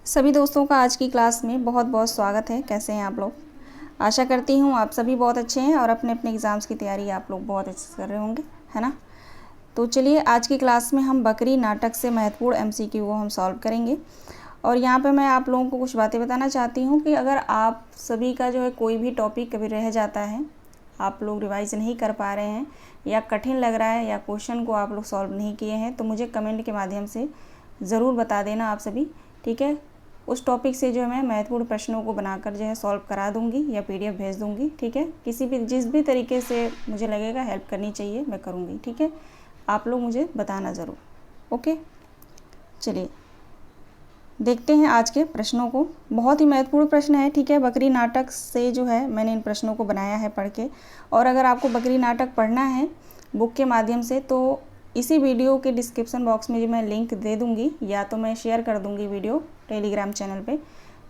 सभी दोस्तों का आज की क्लास में बहुत बहुत स्वागत है। कैसे हैं आप लोग? आशा करती हूँ आप सभी बहुत अच्छे हैं और अपने अपने एग्ज़ाम्स की तैयारी आप लोग बहुत अच्छे से कर रहे होंगे, है ना। तो चलिए आज की क्लास में हम बकरी नाटक से महत्वपूर्ण MCQ को हम सॉल्व करेंगे। और यहाँ पे मैं आप लोगों को कुछ बातें बताना चाहती हूँ कि अगर आप सभी का जो है कोई भी टॉपिक कभी रह जाता है, आप लोग रिवाइज नहीं कर पा रहे हैं या कठिन लग रहा है या क्वेश्चन को आप लोग सॉल्व नहीं किए हैं, तो मुझे कमेंट के माध्यम से ज़रूर बता देना आप सभी, ठीक है। उस टॉपिक से जो है मैं महत्वपूर्ण प्रश्नों को बनाकर जो है सॉल्व करा दूंगी या PDF भेज दूंगी, ठीक है। जिस भी तरीके से मुझे लगेगा हेल्प करनी चाहिए मैं करूंगी, ठीक है। आप लोग मुझे बताना ज़रूर, ओके। चलिए देखते हैं आज के प्रश्नों को। बहुत ही महत्वपूर्ण प्रश्न है, ठीक है। बकरी नाटक से जो है मैंने इन प्रश्नों को बनाया है पढ़ के। और अगर आपको बकरी नाटक पढ़ना है बुक के माध्यम से तो इसी वीडियो के डिस्क्रिप्शन बॉक्स में जो मैं लिंक दे दूंगी या तो मैं शेयर कर दूंगी वीडियो टेलीग्राम चैनल पे,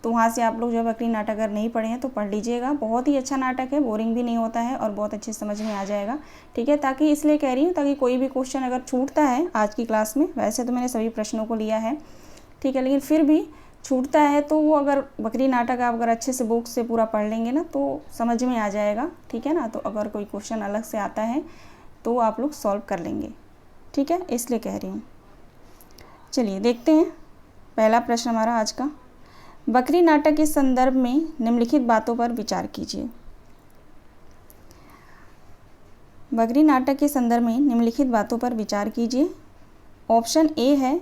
तो वहाँ से आप लोग जो बकरी नाटक अगर नहीं पढ़े हैं तो पढ़ लीजिएगा। बहुत ही अच्छा नाटक है, बोरिंग भी नहीं होता है और बहुत अच्छे समझ में आ जाएगा, ठीक है। ताकि इसलिए कह रही हूँ ताकि कोई भी क्वेश्चन अगर छूटता है आज की क्लास में, वैसे तो मैंने सभी प्रश्नों को लिया है, ठीक है, लेकिन फिर भी छूटता है तो वो अगर बकरी नाटक आप अगर अच्छे से बुक से पूरा पढ़ लेंगे ना तो समझ में आ जाएगा, ठीक है ना। तो अगर कोई क्वेश्चन अलग से आता है तो आप लोग सॉल्व कर लेंगे, ठीक है, इसलिए कह रही हूँ। चलिए देखते हैं पहला प्रश्न हमारा आज का। बकरी नाटक के संदर्भ में निम्नलिखित बातों पर विचार कीजिए। बकरी नाटक के संदर्भ में निम्नलिखित बातों पर विचार कीजिए। ऑप्शन ए है,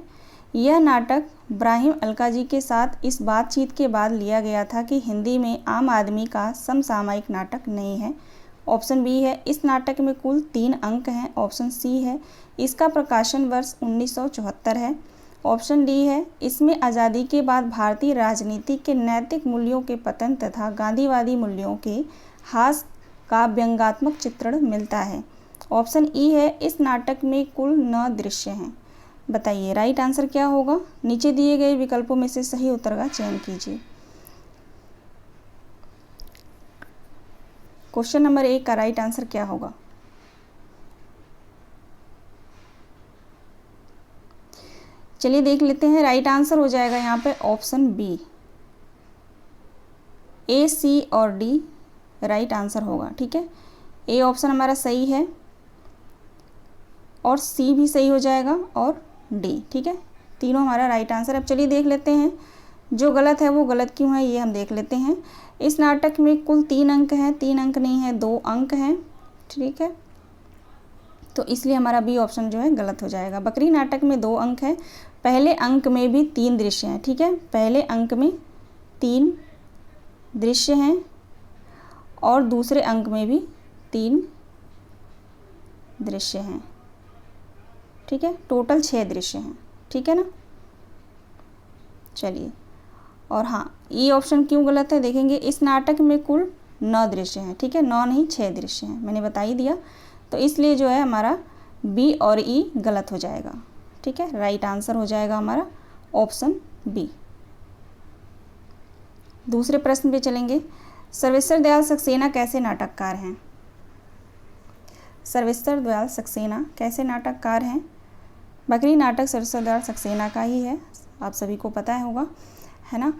यह नाटक इब्राहिम अलकाजी के साथ इस बातचीत के बाद लिया गया था कि हिंदी में आम आदमी का समसामयिक नाटक नहीं है। ऑप्शन बी है, इस नाटक में कुल 3 अंक हैं। ऑप्शन सी है, इसका प्रकाशन वर्ष 1974 है। ऑप्शन डी है, इसमें आज़ादी के बाद भारतीय राजनीति के नैतिक मूल्यों के पतन तथा गांधीवादी मूल्यों के ह्रास का व्यंग्यात्मक चित्रण मिलता है। ऑप्शन ई है, इस नाटक में कुल 9 दृश्य हैं। बताइए राइट आंसर क्या होगा। नीचे दिए गए विकल्पों में से सही उत्तर का चयन कीजिए। क्वेश्चन नंबर 1 का राइट आंसर क्या होगा। चलिए देख लेते हैं। राइट आंसर हो जाएगा यहाँ पे ऑप्शन बी, A, C और D राइट आंसर होगा, ठीक है। ए ऑप्शन हमारा सही है और C भी सही हो जाएगा और D, ठीक है, तीनों हमारा राइट आंसर। अब चलिए देख लेते हैं जो गलत है वो गलत क्यों है, ये हम देख लेते हैं। इस नाटक में कुल 3 अंक हैं, 3 अंक नहीं है, 2 अंक हैं, ठीक है, तो इसलिए हमारा बी ऑप्शन जो है गलत हो जाएगा। बकरी नाटक में 2 अंक है, पहले अंक में भी 3 दृश्य हैं, ठीक है, पहले अंक में 3 दृश्य हैं और दूसरे अंक में भी 3 दृश्य हैं, ठीक है, टोटल 6 दृश्य हैं, ठीक है ना। चलिए, और हाँ, ई ऑप्शन क्यों गलत है देखेंगे। इस नाटक में कुल 9 दृश्य हैं, ठीक है, 9 नहीं 6 दृश्य हैं, मैंने बता ही दिया, तो इसलिए जो है हमारा बी और ई गलत हो जाएगा, ठीक है। राइट आंसर हो जाएगा हमारा ऑप्शन बी। दूसरे प्रश्न पे चलेंगे। सर्वेश्वर दयाल सक्सेना कैसे नाटककार हैं। सर्वेश्वर दयाल सक्सेना कैसे नाटककार हैं। बकरी नाटक सर्वेश्वर दयाल सक्सेना का ही है, आप सभी को पता होगा, है ना।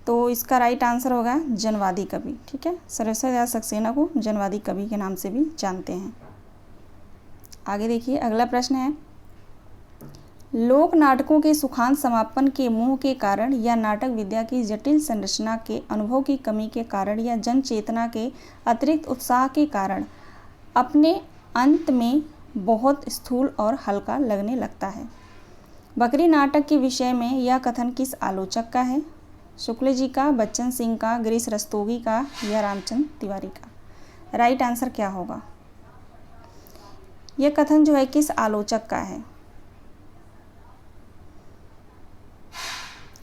तो इसका राइट आंसर होगा जनवादी कवि, ठीक है। सर्वेश्वर दयाल सक्सेना को जनवादी कवि के नाम से भी जानते हैं। आगे देखिए अगला प्रश्न है, लोक नाटकों के सुखांत समापन के मोह के कारण या नाटक विद्या की जटिल संरचना के अनुभव की कमी के कारण या जन चेतना के अतिरिक्त उत्साह के कारण अपने अंत में बहुत स्थूल और हल्का लगने लगता है। बकरी नाटक के विषय में यह कथन किस आलोचक का है। शुक्ल जी का, बच्चन सिंह का, गिरीश रस्तोगी का या रामचंद्र तिवारी का। राइट आंसर क्या होगा। यह कथन जो है किस आलोचक का है।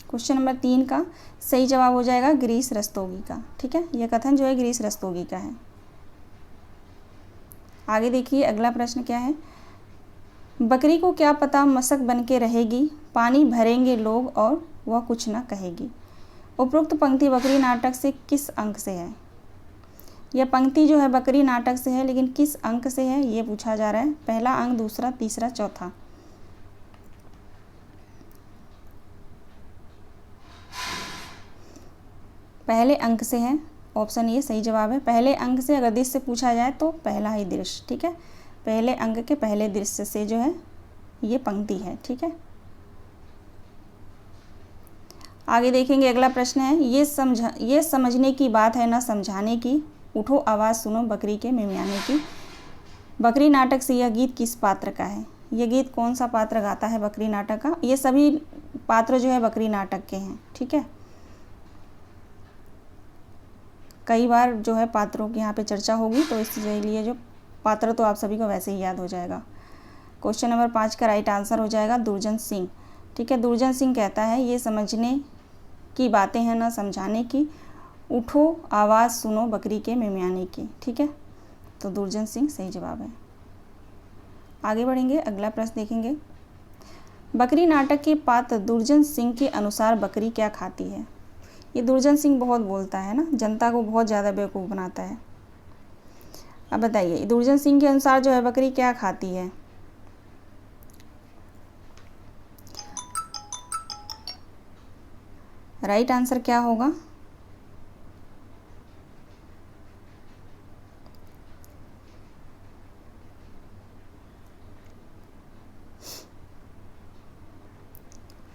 क्वेश्चन नंबर 3 का सही जवाब हो जाएगा गिरीश रस्तोगी का, ठीक है, यह कथन जो है गिरीश रस्तोगी का है। आगे देखिए अगला प्रश्न क्या है। बकरी को क्या पता मशक बन के रहेगी, पानी भरेंगे लोग और वह कुछ न कहेगी। उपरोक्त पंक्ति बकरी नाटक से किस अंक से है। यह पंक्ति जो है बकरी नाटक से है, लेकिन किस अंक से है ये पूछा जा रहा है। पहला अंक, दूसरा, तीसरा, चौथा। पहले अंक से है, ऑप्शन ए सही जवाब है। पहले अंक से अगर दृश्य पूछा जाए तो पहला ही दृश्य, ठीक है। पहले अंक के पहले दृश्य से जो है ये पंक्ति है, ठीक है। आगे देखेंगे, अगला प्रश्न है, ये समझने की बात है ना समझाने की, उठो आवाज़ सुनो बकरी के मिमियाने की। बकरी नाटक से यह गीत किस पात्र का है? ये गीत कौन सा पात्र गाता है बकरी नाटक का? ये सभी पात्र जो है बकरी नाटक के हैं, ठीक है। कई बार जो है पात्रों की यहाँ पे चर्चा होगी, तो इसलिए जो पात्र तो आप सभी को वैसे ही याद हो जाएगा। क्वेश्चन नंबर 5 का राइट आंसर हो जाएगा दुर्जन सिंह, ठीक है। दुर्जन सिंह कहता है ये समझने की बातें हैं ना समझाने की, उठो आवाज़ सुनो बकरी के मिमियाने की, ठीक है। तो दुर्जन सिंह सही जवाब है। आगे बढ़ेंगे, अगला प्रश्न देखेंगे। बकरी नाटक के पात्र दुर्जन सिंह के अनुसार बकरी क्या खाती है? ये दुर्जन सिंह बहुत बोलता है ना, जनता को बहुत ज़्यादा बेवकूफ़ बनाता है। अब बताइए दुर्जन सिंह के अनुसार जो है बकरी क्या खाती है? राइट आंसर क्या होगा?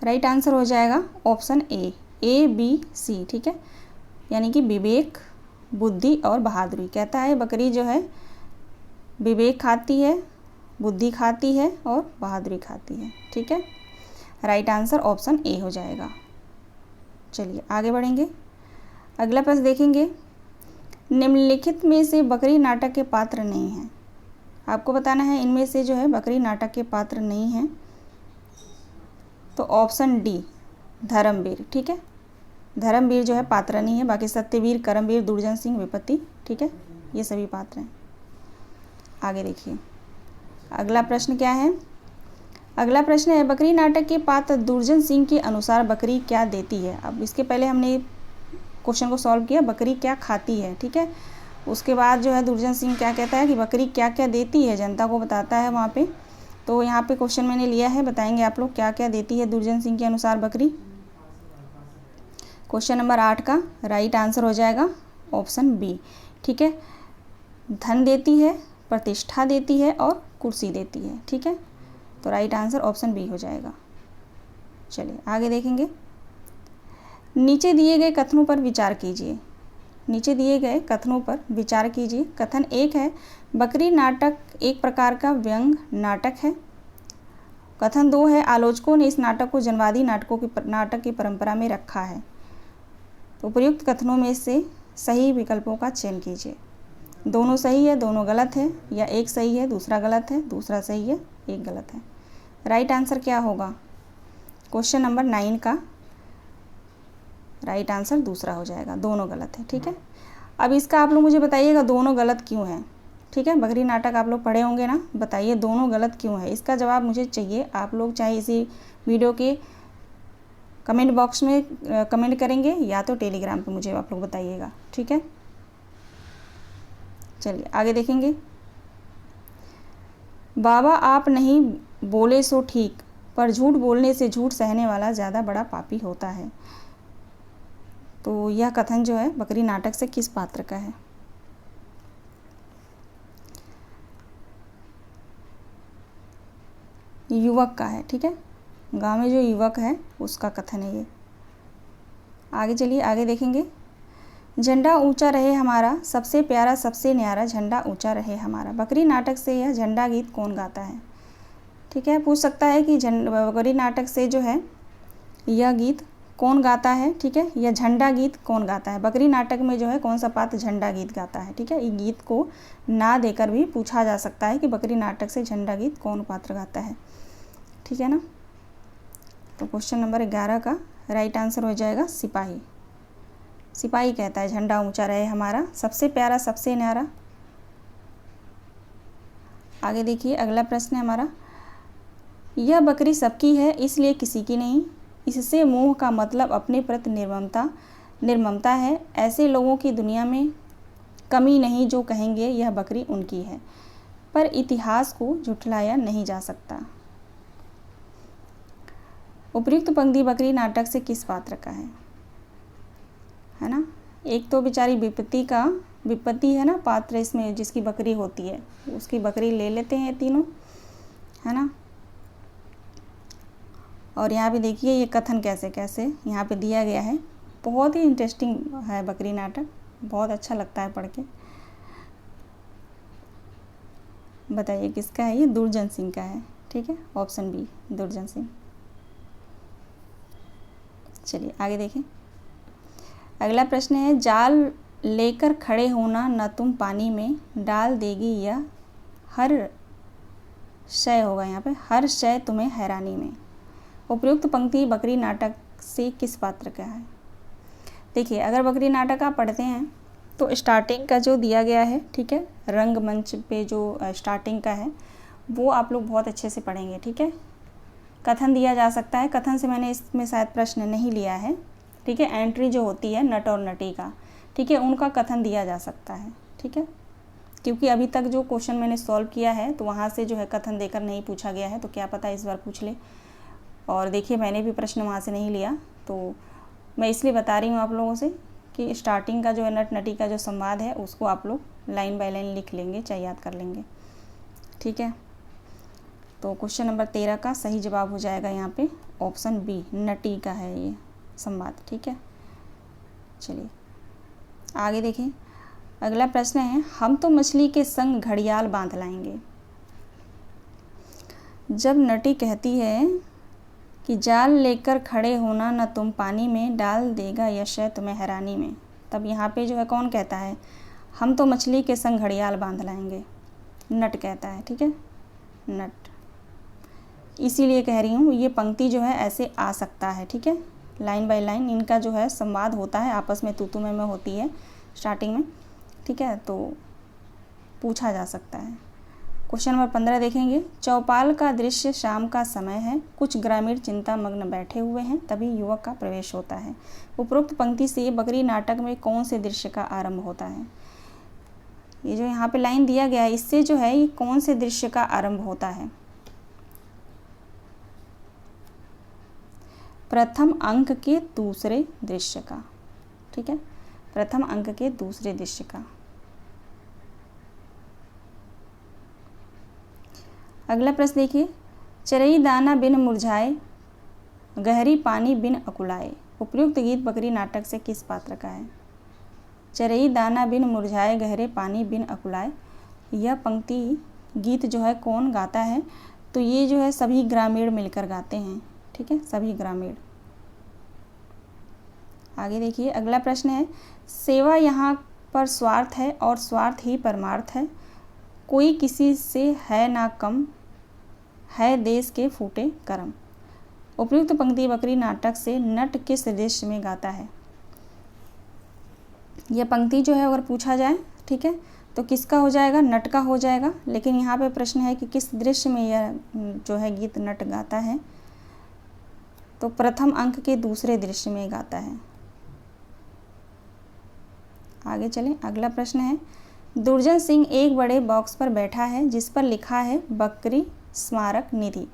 राइट आंसर हो जाएगा ऑप्शन ए बी सी, ठीक है। यानी कि विवेक, बुद्धि और बहादुरी। कहता है बकरी जो है विवेक खाती है, बुद्धि खाती है और बहादुरी खाती है, ठीक है। राइट आंसर ऑप्शन ए हो जाएगा। चलिए आगे बढ़ेंगे, अगला प्रश्न देखेंगे। निम्नलिखित में से बकरी नाटक के पात्र नहीं हैं। आपको बताना है इनमें से जो है बकरी नाटक के पात्र नहीं हैं। तो ऑप्शन डी धर्मवीर, ठीक है। धर्मवीर जो है पात्र नहीं है, बाकी सत्यवीर, कर्मवीर, दुर्जन सिंह, विपत्ति, ठीक है, ये सभी पात्र हैं। आगे देखिए, अगला प्रश्न क्या है? अगला प्रश्न है बकरी नाटक के पात्र दुर्जन सिंह के अनुसार बकरी क्या देती है? अब इसके पहले हमने क्वेश्चन को सॉल्व किया, बकरी क्या खाती है, ठीक है। उसके बाद जो है दुर्जन सिंह क्या कहता है कि बकरी क्या क्या देती है, जनता को बताता है वहाँ पे। तो यहाँ पे क्वेश्चन मैंने लिया है, बताएंगे आप लोग क्या क्या देती है दुर्जन सिंह के अनुसार बकरी। क्वेश्चन नंबर 8 का राइट आंसर हो जाएगा ऑप्शन बी, ठीक है। धन देती है, प्रतिष्ठा देती है और कुर्सी देती है, ठीक है। तो राइट आंसर ऑप्शन बी हो जाएगा। चलिए आगे देखेंगे। नीचे दिए गए कथनों पर विचार कीजिए। नीचे दिए गए कथनों पर विचार कीजिए। कथन 1 है बकरी नाटक एक प्रकार का व्यंग नाटक है। कथन 2 है आलोचकों ने इस नाटक को जनवादी नाटक की परंपरा में रखा है। तो उपयुक्त कथनों में से सही विकल्पों का चयन कीजिए। दोनों सही है, दोनों गलत है, या एक सही है दूसरा गलत है, दूसरा सही है एक गलत है। राइट आंसर क्या होगा? क्वेश्चन नंबर 9 का राइट आंसर दूसरा हो जाएगा, दोनों गलत है, ठीक है। अब इसका आप लोग मुझे बताइएगा दोनों गलत क्यों है, ठीक है। बकरी नाटक आप लोग पढ़े होंगे ना, बताइए दोनों गलत क्यों है। इसका जवाब मुझे चाहिए। आप लोग चाहे इसी वीडियो के कमेंट बॉक्स में कमेंट करेंगे या तो टेलीग्राम पे मुझे आप लोग बताइएगा, ठीक है। चलिए आगे देखेंगे। बाबा आप नहीं बोले सो ठीक, पर झूठ बोलने से झूठ सहने वाला ज़्यादा बड़ा पापी होता है। तो यह कथन जो है बकरी नाटक से किस पात्र का है? युवक का है, ठीक है। गांव में जो युवक है उसका कथन है ये। आगे चलिए आगे देखेंगे। झंडा ऊंचा रहे हमारा, सबसे प्यारा सबसे न्यारा, झंडा ऊंचा रहे हमारा। बकरी नाटक से यह झंडा गीत कौन गाता है? ठीक है, पूछ सकता है कि बकरी नाटक से जो है यह गीत कौन गाता है, ठीक है। यह झंडा गीत कौन गाता है? बकरी नाटक में जो है कौन सा पात्र झंडा गीत गाता है, ठीक है। ये गीत को ना देकर भी पूछा जा सकता है कि बकरी नाटक से झंडा गीत कौन पात्र गाता है, ठीक है ना। तो क्वेश्चन नंबर 11 का राइट आंसर हो जाएगा सिपाही। सिपाही कहता है झंडा ऊंचा रहे हमारा, सबसे प्यारा सबसे न्यारा। आगे देखिए अगला प्रश्न है हमारा, यह बकरी सबकी है इसलिए किसी की नहीं। इससे मोह का मतलब अपने प्रति निर्ममता है। ऐसे लोगों की दुनिया में कमी नहीं जो कहेंगे यह बकरी उनकी है, पर इतिहास को झुठलाया नहीं जा सकता। उपर्युक्त पंक्ति बकरी नाटक से किस पात्र का है ना। एक तो बेचारी विपत्ति है ना पात्र, इसमें जिसकी बकरी होती है उसकी बकरी ले लेते हैं तीनों, है ना। और यहाँ पे देखिए ये कथन कैसे कैसे यहाँ पे दिया गया है। बहुत ही इंटरेस्टिंग है बकरी नाटक, बहुत अच्छा लगता है पढ़ के। बताइए किसका है ये? दुर्जन सिंह का है, ठीक है, ऑप्शन बी दुर्जन सिंह। चलिए आगे देखें। अगला प्रश्न है, जाल लेकर खड़े होना न तुम पानी में, डाल देगी यह हर शय, होगा यहाँ पे हर शय तुम्हें हैरानी में। उपयुक्त पंक्ति बकरी नाटक से किस पात्र का है? देखिए अगर बकरी नाटक आप पढ़ते हैं तो स्टार्टिंग का जो दिया गया है, ठीक है, रंगमंच पे जो स्टार्टिंग का है वो आप लोग बहुत अच्छे से पढ़ेंगे, ठीक है। कथन दिया जा सकता है, कथन से मैंने इसमें शायद प्रश्न नहीं लिया है, ठीक है। एंट्री जो होती है नट और नटी का, ठीक है, उनका कथन दिया जा सकता है, ठीक है, क्योंकि अभी तक जो क्वेश्चन मैंने सॉल्व किया है तो वहाँ से जो है कथन देकर नहीं पूछा गया है, तो क्या पता इस बार पूछ ले। और देखिए मैंने भी प्रश्न वहाँ से नहीं लिया, तो मैं इसलिए बता रही हूँ आप लोगों से कि स्टार्टिंग का जो है नट नटी का जो संवाद है उसको आप लोग लाइन बाय लाइन लिख लेंगे, चाहे याद कर लेंगे, ठीक है। तो क्वेश्चन नंबर 13 का सही जवाब हो जाएगा यहाँ पे ऑप्शन बी, नटी का है ये संवाद, ठीक है। चलिए आगे देखें। अगला प्रश्न है, हम तो मछली के संग घड़ियाल बांध लाएंगे। जब नटी कहती है कि जाल लेकर खड़े होना न तुम पानी में, डाल देगा यशय तुम्हें हैरानी में, तब यहाँ पे जो है कौन कहता है? हम तो मछली के संग घड़ियाल बांध लाएंगे, नट कहता है, ठीक है, नट। इसीलिए कह रही हूँ ये पंक्ति जो है ऐसे आ सकता है, ठीक है, लाइन बाय लाइन इनका जो है संवाद होता है, आपस में तू में होती है स्टार्टिंग में, ठीक है, तो पूछा जा सकता है। क्वेश्चन नंबर 15 देखेंगे। चौपाल का दृश्य शाम का समय है, कुछ ग्रामीण चिंता मग्न बैठे हुए हैं, तभी युवक का प्रवेश होता है। उपरोक्त पंक्ति से बकरी नाटक में कौन से दृश्य का आरंभ होता है? ये जो यहाँ पे लाइन दिया गया है इससे जो है ये कौन से दृश्य का आरंभ होता है? प्रथम अंक के दूसरे दृश्य का, ठीक है, प्रथम अंक के दूसरे दृश्य का। अगला प्रश्न देखिए। चरई दाना बिन मुरझाए, गहरी पानी बिन अकुलाए। उपयुक्त गीत बकरी नाटक से किस पात्र का है? चरई दाना बिन मुरझाए, गहरे पानी बिन अकुलाए, यह पंक्ति गीत जो है कौन गाता है? तो ये जो है सभी ग्रामीण मिलकर गाते हैं, ठीक है, सभी ग्रामीण। आगे देखिए। अगला प्रश्न है, सेवा यहाँ पर स्वार्थ है और स्वार्थ ही परमार्थ है, कोई किसी से है ना कम, है देश के फूटे करम। उपयुक्त पंक्ति बकरी नाटक से नट किस दृश्य में गाता है? यह पंक्ति जो है अगर पूछा जाए, ठीक है, तो किसका हो जाएगा? नट का हो जाएगा। लेकिन यहाँ पे प्रश्न है कि किस दृश्य में यह जो है गीत नट गाता है? तो प्रथम अंक के दूसरे दृश्य में गाता है। आगे चलें। अगला प्रश्न है, दुर्जन सिंह एक बड़े बॉक्स पर बैठा है जिस पर लिखा है बकरी स्मारक निधि।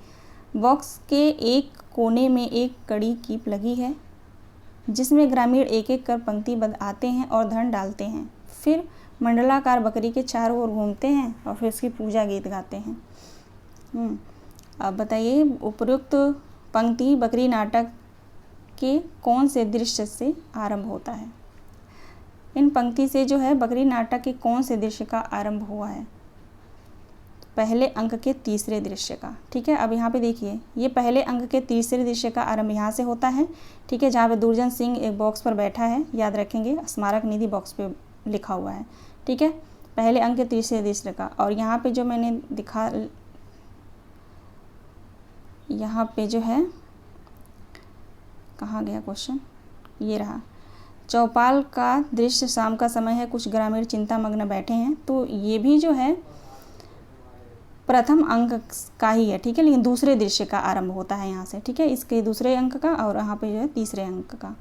बॉक्स के एक कोने में एक कड़ी कीप लगी है जिसमें ग्रामीण एक एक कर पंक्तिबद्ध आते हैं और धन डालते हैं, फिर मंडलाकार बकरी के चारों ओर घूमते हैं और फिर उसकी पूजा गीत गाते हैं। अब बताइए उपयुक्त पंक्ति बकरी नाटक के कौन से दृश्य से आरंभ होता है? इन पंक्ति से जो है बकरी नाटक के कौन से दृश्य का आरंभ हुआ है? पहले अंक के तीसरे दृश्य का, ठीक है। अब यहाँ पे देखिए ये पहले अंक के तीसरे दृश्य का आरंभ यहाँ से होता है, ठीक है, जहाँ पे दुर्जन सिंह एक बॉक्स पर बैठा है, याद रखेंगे स्मारक निधि बॉक्स पे लिखा हुआ है, ठीक है, पहले अंक के तीसरे दृश्य का। और यहाँ पे जो मैंने दिखा, यहाँ पे जो है कहाँ गया क्वेश्चन, ये रहा, चौपाल का दृश्य शाम का समय है, कुछ ग्रामीण चिंता मग्न बैठे हैं, तो ये भी जो है प्रथम अंक का ही है, ठीक है, लेकिन दूसरे दृश्य का आरंभ होता है यहाँ से, ठीक है, इसके दूसरे अंक का और यहाँ पे जो है तीसरे अंक का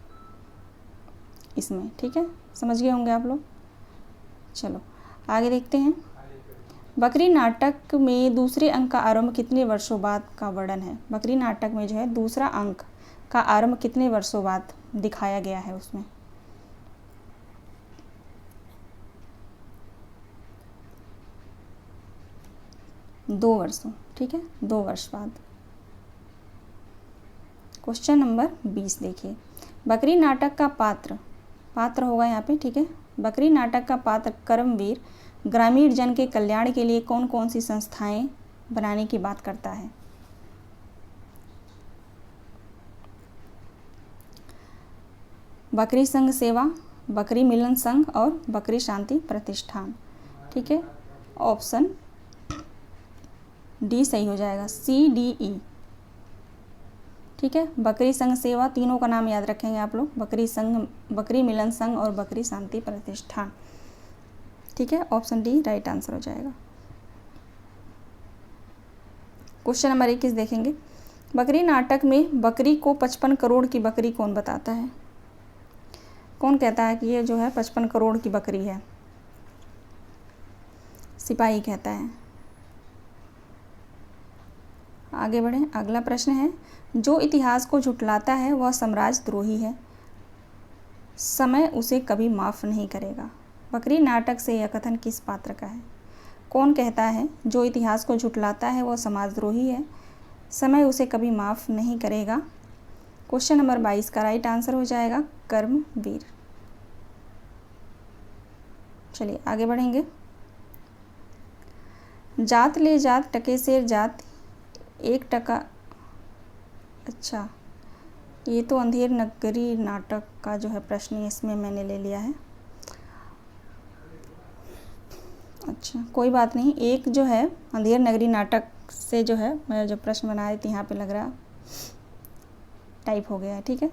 इसमें, ठीक है, समझ गए होंगे आप लोग। चलो आगे देखते हैं। बकरी नाटक में दूसरे अंक का आरंभ कितने वर्षों बाद का वर्णन है? बकरी नाटक में जो है दूसरा अंक का आरंभ कितने वर्षों बाद दिखाया गया है उसमें? 2 वर्षों, ठीक है, 2 वर्ष बाद। क्वेश्चन नंबर 20 देखिए, बकरी नाटक का पात्र होगा यहाँ पे, ठीक है। बकरी नाटक का पात्र कर्मवीर ग्रामीण जन के कल्याण के लिए कौन कौन सी संस्थाएं बनाने की बात करता है? बकरी संघ सेवा, बकरी मिलन संघ और बकरी शांति प्रतिष्ठान, ठीक है। ऑप्शन डी सही हो जाएगा, CDE, ठीक है। बकरी संघ सेवा, तीनों का नाम याद रखेंगे आप लोग, बकरी संघ, बकरी मिलन संघ और बकरी शांति प्रतिष्ठान, ठीक है। ऑप्शन डी राइट आंसर हो जाएगा। क्वेश्चन नंबर 21 देखेंगे, बकरी नाटक में बकरी को 55 करोड़ की बकरी कौन बताता है? कौन कहता है कि ये जो है 55 करोड़ की बकरी है? सिपाही कहता है। आगे बढ़ें, अगला प्रश्न है, जो इतिहास को झुठलाता है वह साम्राज्यद्रोही है, समय उसे कभी माफ़ नहीं करेगा। बकरी नाटक से यह कथन किस पात्र का है? कौन कहता है जो इतिहास को झुठलाता है वह समाजद्रोही है, समय उसे कभी माफ़ नहीं करेगा? क्वेश्चन नंबर 22 का राइट आंसर हो जाएगा कर्मवीर। चलिए आगे बढ़ेंगे, जात ले जात टके शेर जात 1 टका, अच्छा ये तो अंधेर नगरी नाटक का जो है प्रश्न है, इसमें मैंने ले लिया है। अच्छा कोई बात नहीं, एक जो है अंधेर नगरी नाटक से जो है मैं जो प्रश्न बना रही थी यहाँ पे लग रहा टाइप हो गया है, ठीक है।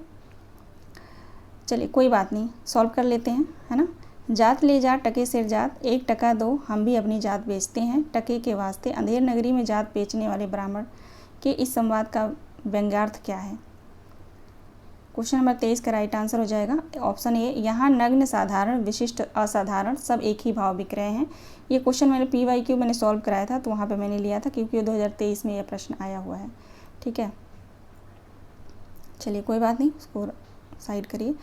चलिए कोई बात नहीं, सॉल्व कर लेते हैं, है ना। जात ले जात टके शेर जात 1 टका दो, हम भी अपनी जात बेचते हैं टके के वास्ते। अंधेर नगरी में जात बेचने वाले ब्राह्मण के इस संवाद का व्यंग्यार्थ क्या है? क्वेश्चन नंबर 23 का राइट आंसर हो जाएगा ऑप्शन ए, यहाँ नग्न साधारण विशिष्ट असाधारण सब एक ही भाव बिक रहे हैं। ये क्वेश्चन मैंने PYQ मैंने सॉल्व कराया था, तो वहाँ पे मैंने लिया था क्योंकि 2023 में यह प्रश्न आया हुआ है, ठीक है। चलिए कोई बात नहीं, उसको साइड करिए।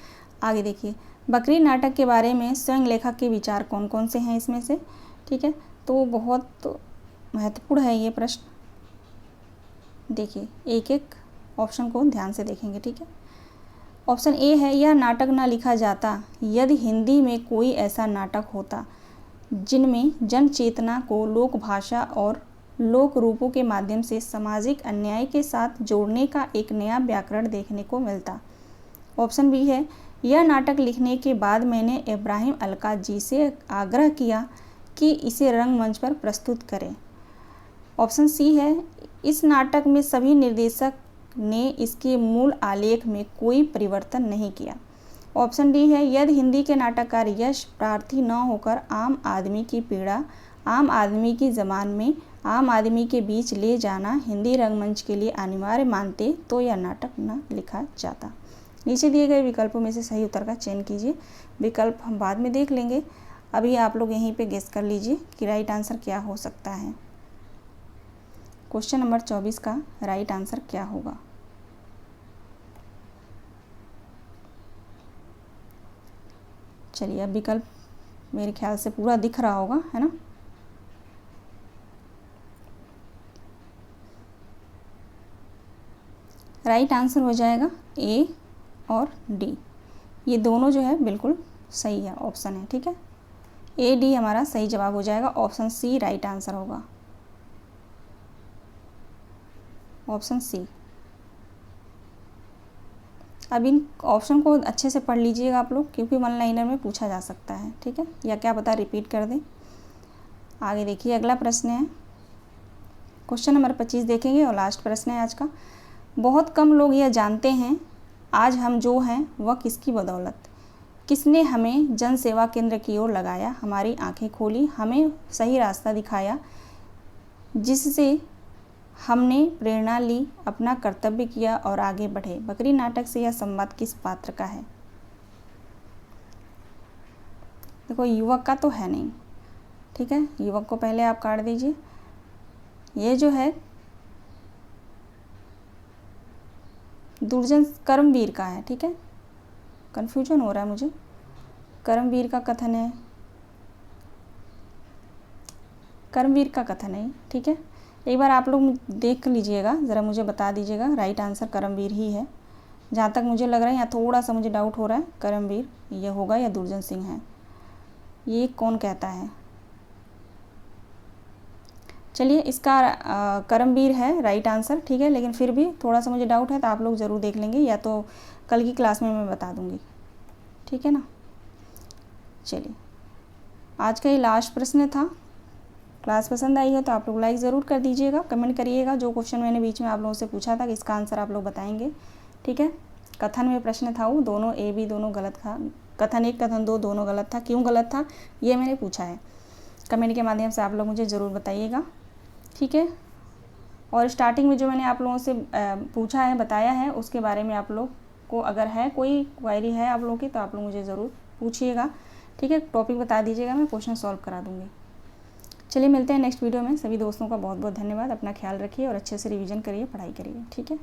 आगे देखिए, बकरी नाटक के बारे में स्वयं लेखक के विचार कौन कौन से हैं इसमें से, ठीक है। तो बहुत महत्वपूर्ण है ये प्रश्न, देखिए एक एक ऑप्शन को ध्यान से देखेंगे, ठीक है। ऑप्शन ए है, यह नाटक न लिखा जाता यदि हिंदी में कोई ऐसा नाटक होता जिनमें जन चेतना को लोक भाषा और लोक रूपों के माध्यम से सामाजिक अन्याय के साथ जोड़ने का एक नया व्याकरण देखने को मिलता। ऑप्शन बी है, यह नाटक लिखने के बाद मैंने इब्राहिम अलका जी से आग्रह किया कि इसे रंगमंच पर प्रस्तुत करें। ऑप्शन सी है, इस नाटक में सभी निर्देशक ने इसके मूल आलेख में कोई परिवर्तन नहीं किया। ऑप्शन डी है, यदि हिंदी के नाटककार यश प्रार्थी न होकर आम आदमी की पीड़ा आम आदमी की ज़बान में आम आदमी के बीच ले जाना हिंदी रंगमंच के लिए अनिवार्य मानते तो यह नाटक न लिखा जाता। नीचे दिए गए विकल्पों में से सही उत्तर का चयन कीजिए। विकल्प हम बाद में देख लेंगे, अभी आप लोग यहीं पे गेस कर लीजिए कि राइट आंसर क्या हो सकता है। क्वेश्चन नंबर 24 का राइट आंसर क्या होगा? चलिए अब विकल्प मेरे ख्याल से पूरा दिख रहा होगा, है ना। राइट आंसर हो जाएगा ए और डी, ये दोनों जो है बिल्कुल सही है, ऑप्शन है, ठीक है। ए डी हमारा सही जवाब हो जाएगा, ऑप्शन सी राइट आंसर होगा, ऑप्शन सी। अब इन ऑप्शन को अच्छे से पढ़ लीजिएगा आप लोग, क्योंकि वन लाइनर में पूछा जा सकता है, ठीक है, या क्या पता रिपीट कर दें। आगे देखिए, अगला प्रश्न है क्वेश्चन नंबर 25 देखेंगे और लास्ट प्रश्न है आज का। बहुत कम लोग यह जानते हैं आज हम जो हैं वह किसकी बदौलत, किसने हमें जन सेवा केंद्र की ओर लगाया, हमारी आंखें खोली, हमें सही रास्ता दिखाया, जिससे हमने प्रेरणा ली, अपना कर्तव्य किया और आगे बढ़े। बकरी नाटक से यह संवाद किस पात्र का है? देखो युवक का तो है नहीं, ठीक है, युवक को पहले आप काट दीजिए। ये जो है दुर्जन कर्मवीर का है, ठीक है, कन्फ्यूजन हो रहा है मुझे, कर्मवीर का कथन है, कर्मवीर का कथन है, ठीक है। एक बार आप लोग देख लीजिएगा, ज़रा मुझे बता दीजिएगा। राइट आंसर करमवीर ही है, जहाँ तक मुझे लग रहा है। यहाँ थोड़ा सा मुझे डाउट हो रहा है, करमवीर ये होगा या दुर्जन सिंह है, ये कौन कहता है। चलिए, इसका करमवीर है राइट आंसर, ठीक है। लेकिन फिर भी थोड़ा सा मुझे डाउट है, तो आप लोग ज़रूर देख लेंगे, या तो कल की क्लास में मैं बता दूँगी, ठीक है ना। चलिए, आज का ये लास्ट प्रश्न था। क्लास पसंद आई हो तो आप लोग लाइक ज़रूर कर दीजिएगा, कमेंट करिएगा जो क्वेश्चन मैंने बीच में आप लोगों से पूछा था कि इसका आंसर आप लोग बताएंगे, ठीक है। कथन में प्रश्न था वो, दोनों ए बी दोनों गलत था। कथन 1 कथन 2 दोनों गलत था। क्यों गलत था ये मैंने पूछा है, कमेंट के माध्यम से आप लोग मुझे ज़रूर बताइएगा, ठीक है। और स्टार्टिंग में जो मैंने आप लोगों से पूछा है, बताया है, उसके बारे में आप लोग को अगर है कोई क्वेरी है आप लोगों की, तो आप लोग मुझे ज़रूर पूछिएगा, ठीक है। टॉपिक बता दीजिएगा, मैं क्वेश्चन सॉल्व करा दूँगी। चलिए, मिलते हैं नेक्स्ट वीडियो में। सभी दोस्तों का बहुत बहुत धन्यवाद। अपना ख्याल रखिए और अच्छे से रिवीजन करिए, पढ़ाई करिए, ठीक है।